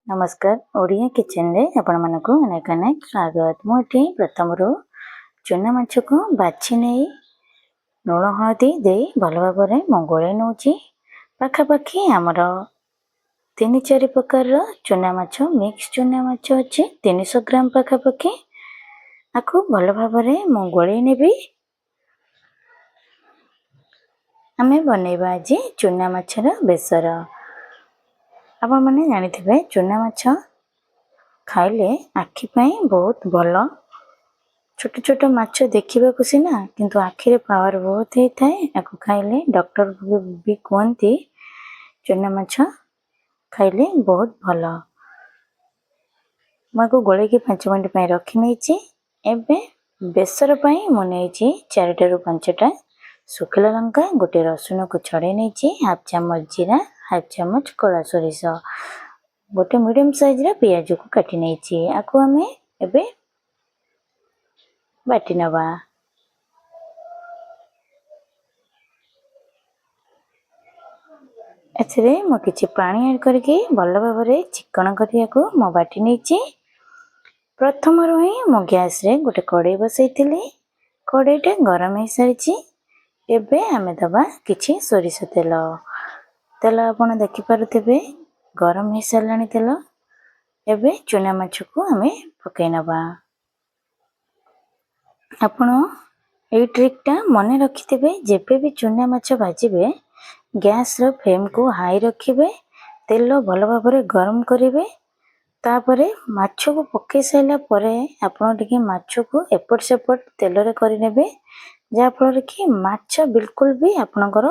नमस्कार ओडिया किचन रे आपण मानक अनेक अनेक स्वागत। मुझे प्रथम चुना माछ को बाछि नहीं लुण हलदी दे भल भाव गोले नौची। पाखापाखि आमर 3-4 प्रकार चुना माछ मिक्स चुना माछ अच्छे 300 ग्राम पाखापाखि। आपको भल भाव गोले नेबी। आमे बनैबा आज चुना माछर बेसर। आपण मैंने जानी चुना माछ खाइले आखि बहुत भल। छोट छोट माछ देखा सीना किंतु आखिरे पावर बहुत होता है। आपको खाइले डॉक्टर भी कहते चुना माछ खाइले बहुत भल। मुझे गोले 5 मिनट रखी नहीं। एबे बेसर मुझे 4 ରୁ 5टा सुखिला लंका गोटे रसुण को छड़े नहीं। हाफ चामच जीरा हाफ चामच कला सोरिष गोटे मीडियम साइज रा पियाज को काटी नहीं। आपको आम एबे बाटी नवा। एथरे मो किछि पानी ऐड करके भल भाव चिकन करिया को मो बाटी नहीं। प्रथम ही मो गैस रे गोटे कड़ाई बसैतिली। कड़ाईटा गरम हो सारी। एबे आमे दबा किछि सोरिष तेल। तेल आपण देखि पारुथिबे गरम हो सारानी तेल। एबे चुना माछ को आमे पकै नबा। आपण ए ट्रिकटा मने रखिथिबे जेबे भी चुना माछ भाजिबे गैस रो फ्लेम को हाई रखिबे। तेल भल भाव गरम करिवे। तापरे माछ को पकै साइला परे आपण टिके माछ को एपट सेपट तेल रे करि नेबे। जा फल कि माछ बिल्कुल भी आपणकर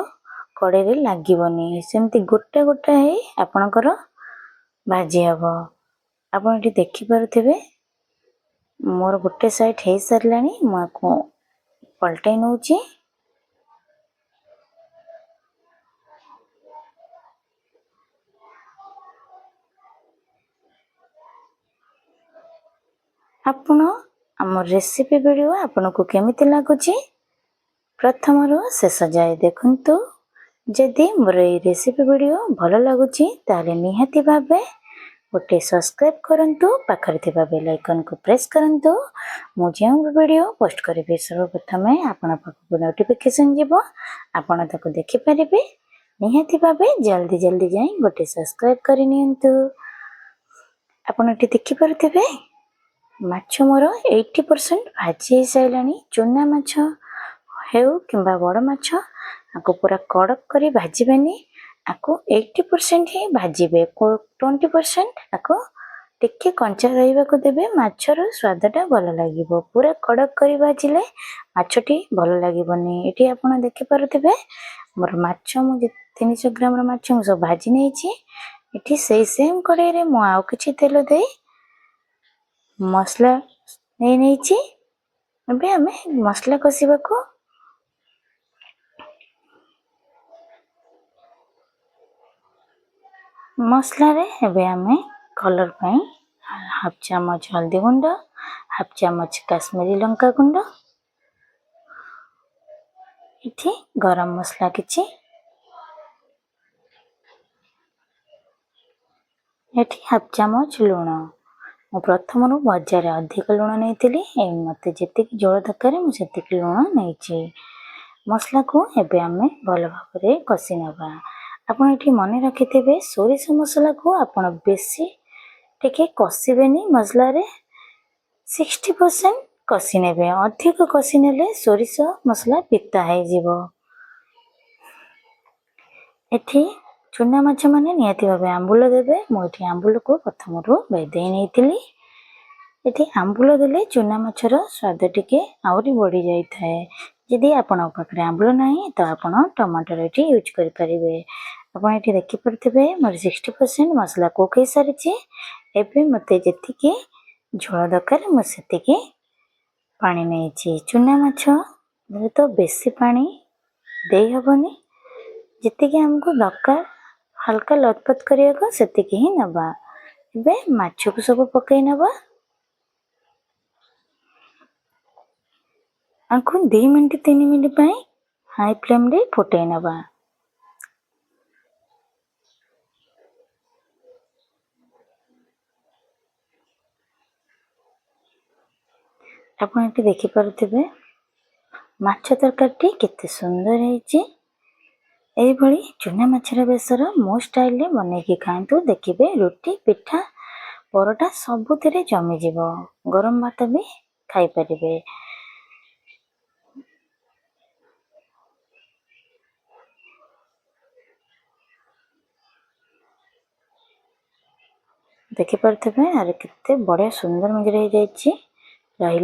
कड़े रे लागिबनी। सेमती गोटा गोटा है आपणकर भाजी हबो। आपण एठी देखि पारुथिबे मोर गोटे साइड हे सारलानी। मु पलटाई नउची। आपण आम रेसिपी वीडियो आपनको केमिति लागुची प्रथम शेष जाए देखंतु। जदि मोर ए रेसिपी वीडियो भल लगुची ताले निहाती भाबे गोटे सब्सक्राइब करंतु। पाखरे थिबा बेल आइकन को प्रेस करंतु। मु जे वीडियो पोस्ट करिबे सर्वप्रथम आपण पाखକୁ नोटिफिकेशन जीवो। आपण ताको देखि परिबे। निहाती भाबे जल्दी जल्दी जाई गोटे सब्सक्राइब करि नियंतु। आपण एठी देखि पारुथिबे माछ मोर 80% भाजी साइलानी। चुना माछ हेउ किंबा बड़ माछ आको पूरा कड़क करी भाजीबेनी। आको 80% ही भाजीबे। 20% आको टिके कंचा रहिबा को देबे। माछर स्वादटा भल लागिबो। पूरा कड़क करी भाजिले माछटी भल लागिबोनी। एठी आपण देखि पारुथिबे मोर माछ मु 300 ग्राम रो माछ मु सब भाजी नेछि। एठी सेम कड़ाई रे मु आउ किछि तेल दे मसला नहीं। अबे हमें मसला कषिबा को मसला रे एबे हमें कलर पाई हाफ चामच हल्दी गुंड हाफ चामच काश्मीरी लंका गुंड इथि गरम मसला किछि एठी हाफ चामच लुण। मु प्रथम बजार अधिक लुण नहीं। मत जी झोल दरकार मुझे लुण नहीं। मसला को एबे आमे भल भाव कषि नबा। आपण एठी मने रखिथिबे सोरिष मसला को आपण बेसी टिके कषिबेनी। मसला रे 60% कषि नेबे। अधिक कषि नेले सोरिष मसला पिता है जीवो। एठी चुना माछ माने निहाती भाबे आंबुल देबे। मु एठी आंबुल को प्रथम बेदे नैतिली। एठी आंबुल देले चुना माछर स्वाद टिके आउरी बढ़ी जाई थाए। यदि आपण पाखरे आंबुल नाही तो आपण टमाटर एठी यूज करि परिबे। आपण एठी देखि परथिबे मोर 60% मसला कुक हे सारिछि। एबे मते जेतिके झोल दरकार मु सेतिके पानी नेछि। चुना माछ रे तो बेसी पानी देई हबनी। जेतिके हमको दरकार हल्का लतपत करिया को सेतिके ही नबा। एबे माछ को सब पकै नबा। आंखु 2 मिनट 3 मिनट पाई हाई फ्लेम रे फुटाई नबा। ଆପଣ ଏଠି ଦେଖିପାରୁଥିବେ ମାଛ ତରକାରୀଟି କେତେ ସୁନ୍ଦର ହେଇଛି। এইଭଳି ଚୁନା ମାଛର ବେସର ମୋ ଷ୍ଟାଇଲରେ ବନେଇକି ଖାଆନ୍ତୁ, ଦେଖିବେ ରୁଟି, ପିଠା, ପରଟା ସବୁଥିରେ ଜମିଯିବ। ଗରମ ଭାତ ବି ଖାଇପାରିବେ। ଦେଖିପାରୁଥିବେ ଆରେ କେତେ ବଢ଼ିଆ ସୁନ୍ଦର ମଞ୍ଜିରେ ହେଇଯାଇଛି। ରହିଲି।